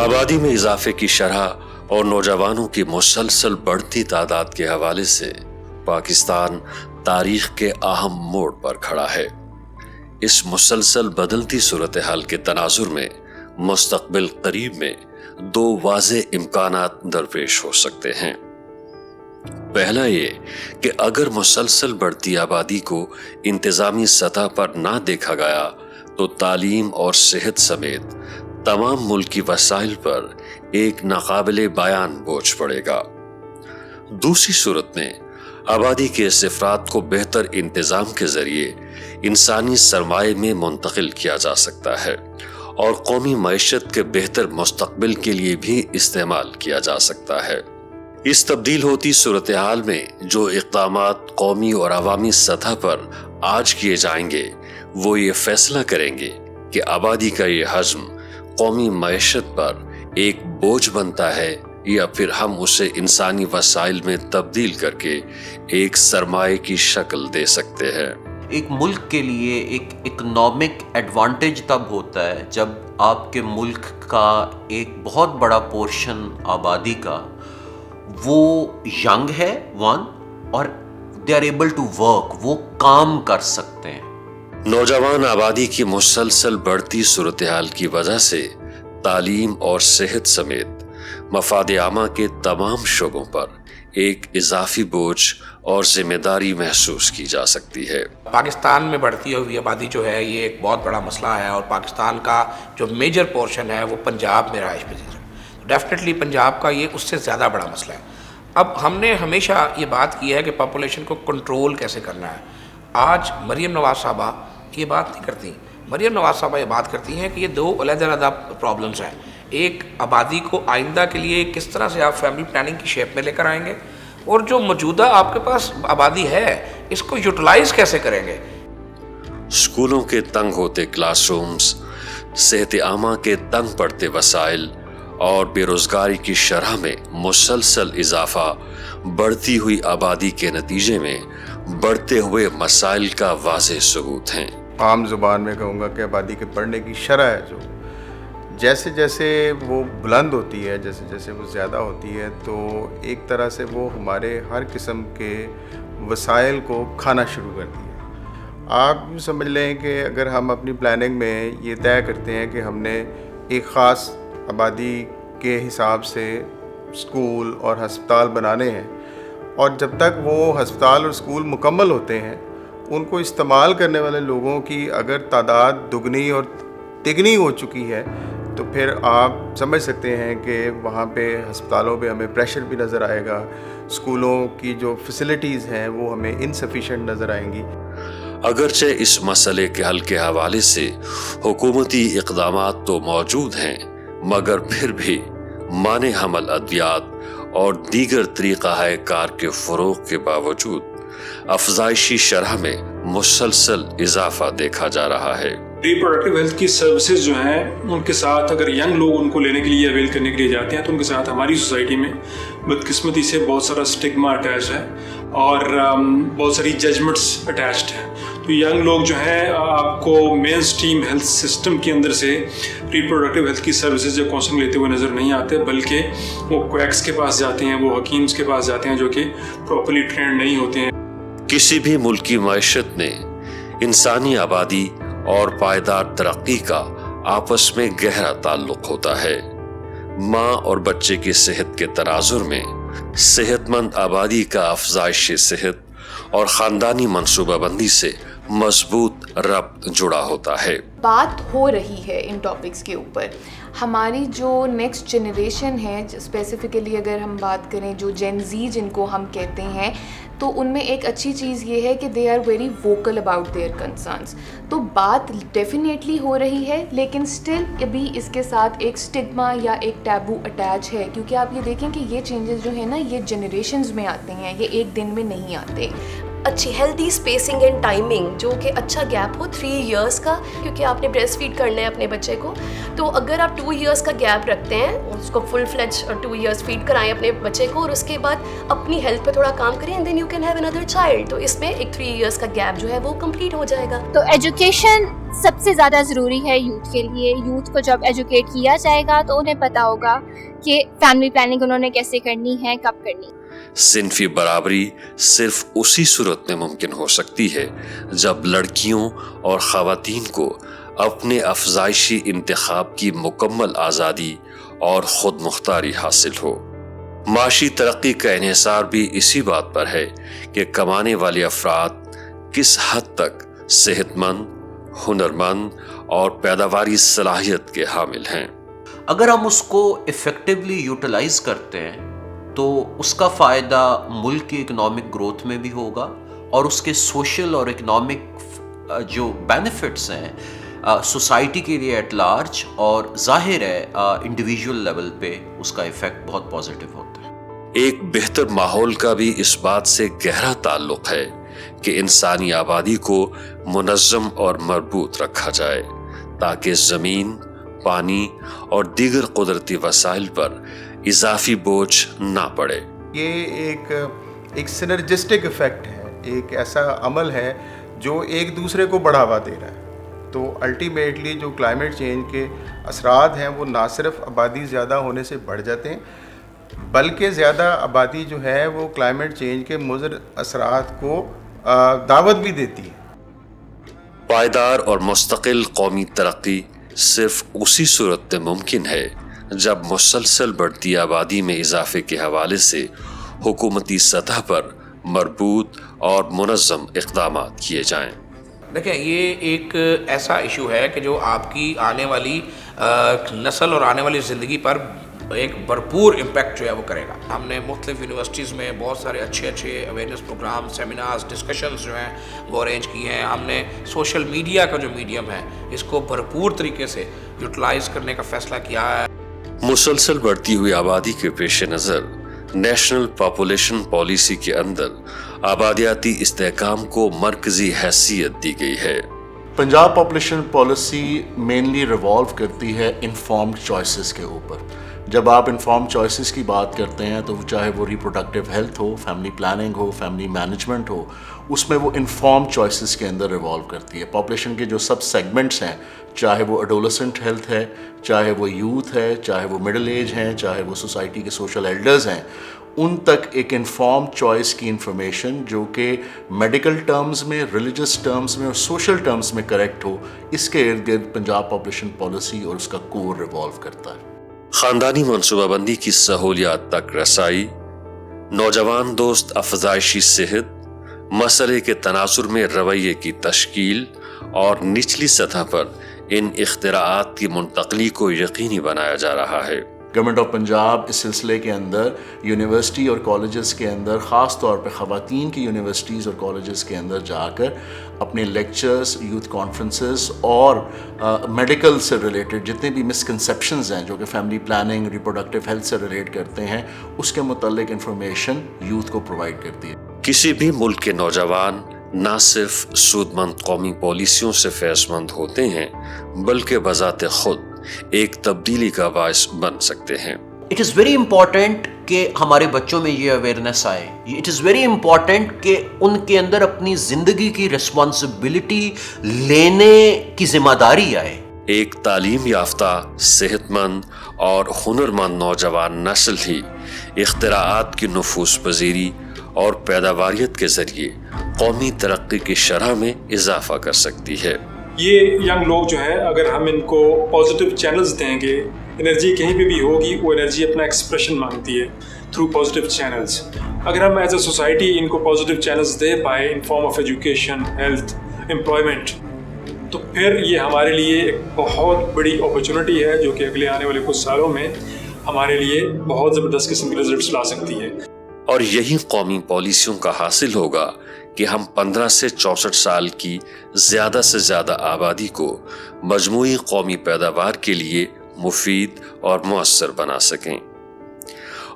آبادی میں اضافے کی شرح اور نوجوانوں کی مسلسل بڑھتی تعداد کے حوالے سے پاکستان تاریخ کے اہم موڑ پر کھڑا ہے۔ اس مسلسل بدلتی صورتحال کے تناظر میں مستقبل قریب میں دو واضح امکانات درپیش ہو سکتے ہیں۔ پہلا یہ کہ اگر مسلسل بڑھتی آبادی کو انتظامی سطح پر نہ دیکھا گیا تو تعلیم اور صحت سمیت تمام ملکی وسائل پر ایک ناقابل بیان بوجھ پڑے گا۔ دوسری صورت میں آبادی کے اس افراد کو بہتر انتظام کے ذریعے انسانی سرمایہ میں منتقل کیا جا سکتا ہے اور قومی معیشت کے بہتر مستقبل کے لیے بھی استعمال کیا جا سکتا ہے۔ اس تبدیل ہوتی صورتحال میں جو اقدامات قومی اور عوامی سطح پر آج کیے جائیں گے وہ یہ فیصلہ کریں گے کہ آبادی کا یہ حجم قومی معیشت پر ایک بوجھ بنتا ہے یا پھر ہم اسے انسانی وسائل میں تبدیل کر کے ایک سرمایہ کی شکل دے سکتے ہیں۔ ایک ملک کے لیے ایک اکنامک ایڈوانٹیج تب ہوتا ہے جب آپ کے ملک کا ایک بہت بڑا پورشن آبادی کا وہ ینگ ہے اور they are able to work, وہ کام کر سکتے ہیں۔ نوجوان آبادی کی مسلسل بڑھتی صورتحال کی وجہ سے تعلیم اور صحت سمیت مفاد عامہ کے تمام شعبوں پر ایک اضافی بوجھ اور ذمہ داری محسوس کی جا سکتی ہے۔ پاکستان میں بڑھتی ہوئی آبادی جو ہے یہ ایک بہت بڑا مسئلہ ہے اور پاکستان کا جو میجر پورشن ہے وہ پنجاب میں رہائش پذیر ہے۔ ڈیفینیٹلی پنجاب کا یہ اس سے زیادہ بڑا مسئلہ ہے۔ اب ہم نے ہمیشہ یہ بات کی ہے کہ پاپولیشن کو کنٹرول کیسے کرنا ہے۔ آج مریم نواز صاحبہ یہ بات نہیں کرتی۔ مریم نواز صاحبہ یہ بات کرتی ہیں کہ یہ دو علیحدہ علیحدہ پرابلمس ہیں۔ ایک آبادی کو آئندہ کے لیے کس طرح سے آپ فیملی پلاننگ کی شیپ میں لے کر آئیں گے اور جو موجودہ آپ کے پاس آبادی ہے اس کو یوٹیلائز کیسے کریں گے۔ اسکولوں کے تنگ ہوتے کلاس رومز، صحت عامہ کے تنگ پڑتے وسائل اور بے روزگاری کی شرح میں مسلسل اضافہ بڑھتی ہوئی آبادی کے نتیجے میں بڑھتے ہوئے مسائل کا واضح ثبوت ہیں۔ عام زبان میں کہوں گا کہ آبادی کے بڑھنے کی شرح ہے جو جیسے جیسے وہ بلند ہوتی ہے، جیسے جیسے وہ زیادہ ہوتی ہے تو ایک طرح سے وہ ہمارے ہر قسم کے وسائل کو کھانا شروع کرتی ہے۔ آپ یوں سمجھ لیں کہ اگر ہم اپنی پلاننگ میں یہ طے کرتے ہیں کہ ہم نے ایک خاص آبادی کے حساب سے اسکول اور ہسپتال بنانے ہیں اور جب تک وہ ہسپتال اور اسکول مکمل ہوتے ہیں ان کو استعمال کرنے والے لوگوں کی اگر تعداد دگنی اور تگنی ہو چکی ہے تو پھر آپ سمجھ سکتے ہیں کہ وہاں پہ ہسپتالوں پہ ہمیں پریشر بھی نظر آئے گا، اسکولوں کی جو فیسلٹیز ہیں وہ ہمیں انسفیشینٹ نظر آئیں گی۔ اگرچہ اس مسئلے کے حل کے حوالے سے حکومتی اقدامات تو موجود ہیں مگر پھر بھی مانع حمل ادویات اور دیگر طریقہ کار کے فروغ کے باوجود افزائشی شرح میں مسلسل اضافہ دیکھا جا رہا ہے۔ ریپروڈکٹیو ہیلتھ کی سروسز جو ہیں ان کے ساتھ اگر ینگ لوگ ان کو لینے کے لیے اویل کرنے کے لیے جاتے ہیں تو ان کے ساتھ ہماری سوسائٹی میں بدقسمتی سے بہت سارا سٹگما اٹیچ ہے اور بہت ساری ججمنٹس اٹیچڈ ہیں۔ تو ینگ لوگ جو ہیں آپ کو مین سٹریم ہیلتھ سسٹم کے اندر سے ریپروڈکٹیو ہیلتھ کی سروسز یا کاؤنسلنگ لیتے ہوئے نظر نہیں آتے، بلکہ وہ کویکس کے پاس جاتے ہیں، وہ حکیمس کے پاس جاتے ہیں جو کہ پراپرلی ٹرینڈ نہیں ہوتے ہیں۔ کسی بھی ملکی معیشت میں انسانی آبادی اور پائیدار ترقی کا آپس میں گہرا تعلق ہوتا ہے۔ ماں اور بچے کی صحت کے تناظر میں صحت مند آبادی کا افزائش صحت اور خاندانی منصوبہ بندی سے مضبوط ربط جڑا ہوتا ہے۔ بات ہو رہی ہے ان ٹاپکس کے اوپر۔ ہماری جو نیکسٹ جنریشن ہے، اسپیسیفکلی اگر ہم بات کریں جو جین زی جن کو ہم کہتے ہیں، تو ان میں ایک اچھی چیز یہ ہے کہ they are very vocal about their concerns. تو بات ڈیفینیٹلی ہو رہی ہے لیکن اسٹل ابھی اس کے ساتھ ایک اسٹگما یا ایک ٹیبو اٹیچ ہے، کیونکہ آپ یہ دیکھیں کہ یہ چینجز جو ہیں نا یہ جنریشنز میں آتے ہیں، یہ ایک دن میں نہیں آتے۔ اچھی ہیلدی اسپیسنگ اینڈ ٹائمنگ، جو کہ اچھا گیپ ہو 3 ایئرس کا، کیونکہ آپ نے بریسٹ فیڈ کرنا ہے اپنے بچے کو. تو اگر آپ 2 ایئرس کا گیپ رکھتے ہیں، اس کو فل فلیج 2 ایئرس فیڈ کرائیں اپنے بچے کو، اور اس کے بعد اپنی ہیلتھ پہ تھوڑا کام کریں، and then you can have inner child. تو اس میں ایک 3 ایئرس کا گیپ جو ہے وہ کمپلیٹ ہو جائے گا. تو ایجوکیشن سب سے زیادہ ضروری ہے یوتھ کے لیے. یوتھ کو جب ایجوکیٹ کیا جائے گا تو انہیں پتہ ہوگا کہ فیملی پلاننگ انہوں نے کیسے کرنی ہے، کب کرنی. صنفی برابری صرف اسی صورت میں ممکن ہو سکتی ہے جب لڑکیوں اور خواتین کو اپنے افزائشی انتخاب کی مکمل آزادی اور خود مختاری حاصل ہو. معاشی ترقی کا انحصار بھی اسی بات پر ہے کہ کمانے والے افراد کس حد تک صحت مند، ہنرمند اور پیداواری صلاحیت کے حامل ہیں. اگر ہم اس کو افیکٹولی یوٹیلائز کرتے ہیں تو اس کا فائدہ ملک کی اکنامک گروتھ میں بھی ہوگا، اور اس کے سوشل اور اکنامک جو بینیفٹس ہیں سوسائٹی کے لیے ایٹ لارج، اور ظاہر ہے انڈیویجول لیول پہ اس کا ایفیکٹ بہت پازیٹیو ہوتا ہے. ایک بہتر ماحول کا بھی اس بات سے گہرا تعلق ہے کہ انسانی آبادی کو منظم اور مربوط رکھا جائے تاکہ زمین، پانی اور دیگر قدرتی وسائل پر اضافی بوجھ نہ پڑے. یہ ایک سنرجسٹک ایفیکٹ ہے، ایک ایسا عمل ہے جو ایک دوسرے کو بڑھاوا دے رہا ہے. تو الٹیمیٹلی جو کلائمیٹ چینج کے اثرات ہیں وہ نہ صرف آبادی زیادہ ہونے سے بڑھ جاتے ہیں، بلکہ زیادہ آبادی جو ہے وہ کلائمیٹ چینج کے مضر اثرات کو دعوت بھی دیتی ہے. پائیدار اور مستقل قومی ترقی صرف اسی صورت میں ممکن ہے جب مسلسل بڑھتی آبادی میں اضافے کے حوالے سے حکومتی سطح پر مربوط اور منظم اقدامات کیے جائیں. دیکھیں، یہ ایک ایسا ایشو ہے کہ جو آپ کی آنے والی نسل اور آنے والی زندگی پر ایک بھرپور امپیکٹ جو ہے وہ کرے گا. ہم نے مختلف یونیورسٹیز میں بہت سارے اچھے اویئرنیس پروگرام، سیمینارز، ڈسکشنز جو ہیں وہ ارینج کیے ہیں. ہم نے سوشل میڈیا کا جو میڈیم ہے اس کو بھرپور طریقے سے یوٹیلائز کرنے کا فیصلہ کیا ہے. مسلسل بڑھتی ہوئی آبادی کے پیش نظر نیشنل پاپولیشن پالیسی کے اندر آبادیاتی استحکام کو مرکزی حیثیت دی گئی ہے. Punjab population policy mainly revolve کرتی ہے انفارمڈ چوائسز کے اوپر. جب آپ انفارم چوائسز کی بات کرتے ہیں تو چاہے وہ ریپروڈکٹیو ہیلتھ ہو، فیملی پلاننگ ہو، فیملی مینجمنٹ ہو، اس میں وہ انفارم چوائسز کے اندر ریوالو کرتی ہے. پاپولیشن کے جو سب سیگمنٹس ہیں، چاہے وہ ایڈولسنٹ ہیلتھ ہے، چاہے وہ یوتھ ہے، چاہے وہ مڈل ایج ہیں، چاہے وہ سوسائٹی کے سوشل ایلڈرز ہیں، ان تک ایک انفارم چوائس کی انفارمیشن جو کہ میڈیکل ٹرمز میں، ریلیجس ٹرمز میں اور سوشل ٹرمز میں کریکٹ ہو، اس کے ارد گرد پنجاب پاپولیشن پالیسی اور اس کا کور ریوالو کرتا ہے. خاندانی منصوبہ بندی کی سہولیات تک رسائی، نوجوان دوست افزائشی صحت، مسئلے کے تناظر میں رویے کی تشکیل اور نچلی سطح پر ان اختراعات کی منتقلی کو یقینی بنایا جا رہا ہے. گورنمنٹ آف پنجاب اس سلسلے کے اندر یونیورسٹی اور کالجز کے اندر، خاص طور پہ خواتین کی یونیورسٹیز اور کالجز کے اندر جا کر اپنے لیکچرز، یوتھ کانفرنسز اور میڈیکل سے ریلیٹڈ جتنے بھی مسکنسیپشنز ہیں جو کہ فیملی پلاننگ، ریپروڈکٹیو ہیلتھ سے ریلیٹ کرتے ہیں، اس کے متعلق انفارمیشن یوتھ کو پرووائڈ کرتی ہے. کسی بھی ملک کے نوجوان نہ صرف سود مند قومی پالیسیوں سے فیض مند ہوتے ہیں بلکہ بذات خود ایک تبدیلی کا باعث بن سکتے ہیں. اٹ از ویری امپورٹنٹ کہ ہمارے بچوں میں یہ اویئرنیس آئے. اٹ از ویری امپورٹنٹ کہ ان کے اندر اپنی زندگی کی رسپانسبلٹی لینے کی ذمہ داری آئے. ایک تعلیم یافتہ، صحت مند اور ہنرمند نوجوان نسل ہی اختراعات کی نفوذ پذیری اور پیداواریت کے ذریعے قومی ترقی کی شرح میں اضافہ کر سکتی ہے. یہ ینگ لوگ جو ہیں، اگر ہم ان کو پازیٹیو چینلز دیں گے، انرجی کہیں پہ بھی ہوگی، وہ انرجی اپنا ایکسپریشن مانگتی ہے تھرو پازیٹیو چینلز. اگر ہم ایز اے سوسائٹی ان کو پازیٹیو چینلز دے پائے in form of education, health, employment, تو پھر یہ ہمارے لیے ایک بہت بڑی اپرچونٹی ہے جو کہ اگلے آنے والے کچھ سالوں میں ہمارے لیے بہت زبردست قسم کے رزلٹس لا سکتی ہے. اور یہی قومی پالیسیوں کا حاصل ہوگا کہ ہم 15 سے 64 سال کی زیادہ سے زیادہ آبادی کو مجموعی قومی پیداوار کے لیے مفید اور مؤثر بنا سکیں.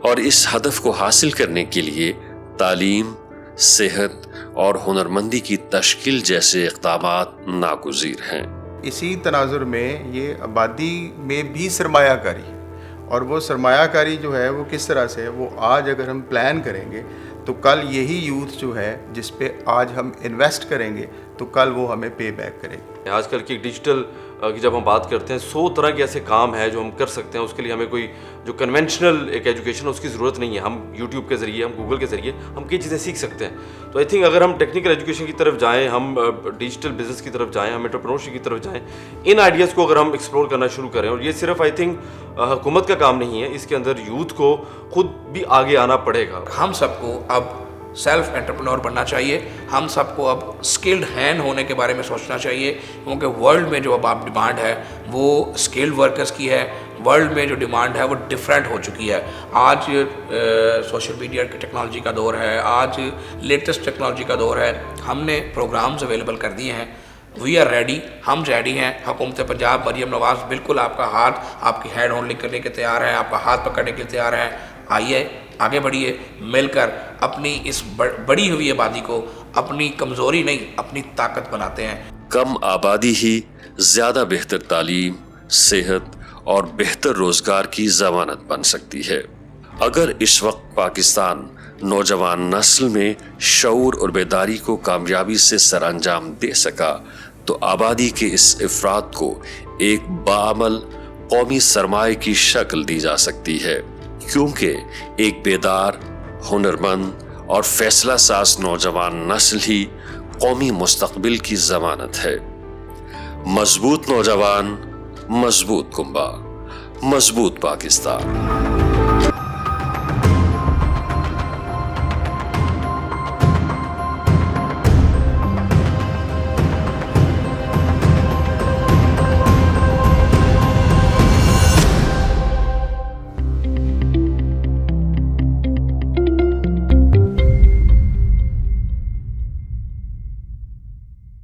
اور اس ہدف کو حاصل کرنے کے لیے تعلیم، صحت اور ہنرمندی کی تشکیل جیسے اقدامات ناگزیر ہیں۔ اسی تناظر میں یہ آبادی میں بھی سرمایہ کاری، اور وہ سرمایہ کاری جو ہے وہ کس طرح سے ہے، وہ آج اگر ہم پلان کریں گے تو کل یہی یوتھ جو ہے جس پہ آج ہم انویسٹ کریں گے تو کل وہ ہمیں پے بیک کرے گی۔ آج کل کی ڈیجیٹل کی جب ہم بات کرتے ہیں 100 طرح کے ایسے کام ہیں جو ہم کر سکتے ہیں، اس کے لیے ہمیں کوئی جو کنونشنل ایک ایجوکیشن اس کی ضرورت نہیں ہے۔ ہم یوٹیوب کے ذریعے، ہم گوگل کے ذریعے ہم کئی چیزیں سیکھ سکتے ہیں۔ تو آئی تھنک اگر ہم ٹیکنیکل ایجوکیشن کی طرف جائیں، ہم ڈیجیٹل بزنس کی طرف جائیں، ہم انٹرپرینورشپ کی طرف جائیں، ان آئیڈیاز کو اگر ہم ایکسپلور کرنا شروع کریں، اور یہ صرف آئی تھنک حکومت کا کام نہیں ہے، اس کے اندر یوتھ کو خود بھی آگے آنا پڑے گا۔ ہم سب کو اب سیلف انٹرپرینور بننا چاہیے، ہم سب کو اب اسکلڈ ہینڈ ہونے کے بارے میں سوچنا چاہیے، کیونکہ ورلڈ میں جو اب آپ ڈیمانڈ ہے وہ اسکلڈ ورکرز کی ہے، ورلڈ میں جو ڈیمانڈ ہے وہ ڈفرینٹ ہو چکی ہے۔ آج سوشل میڈیا کی ٹیکنالوجی کا دور ہے، آج لیٹسٹ ٹیکنالوجی کا دور ہے، ہم نے پروگرامز اویلیبل کر دیے ہیں، وی آر ریڈی، ہم ریڈی ہیں۔ حکومت پنجاب، مریم نواز بالکل آپ کا ہاتھ، آپ کی ہینڈ ہولڈنگ کرنے کے تیار ہیں، آپ کا ہاتھ پکڑنے کے تیار ہیں۔ آئیے آگے بڑھیے، مل کر اپنی اس بڑی ہوئی آبادی کو اپنی کمزوری نہیں اپنی طاقت بناتے ہیں۔ کم آبادی ہی زیادہ بہتر تعلیم، صحت اور بہتر روزگار کی ضمانت بن سکتی ہے۔ اگر اس وقت پاکستان نوجوان نسل میں شعور اور بیداری کو کامیابی سے سر انجام دے سکا تو آبادی کے اس افراد کو ایک باعمل قومی سرمایہ کی شکل دی جا سکتی ہے، کیونکہ ایک بیدار، ہنرمند اور فیصلہ ساز نوجوان نسل ہی قومی مستقبل کی ضمانت ہے۔ مضبوط نوجوان، مضبوط کنبہ، مضبوط پاکستان۔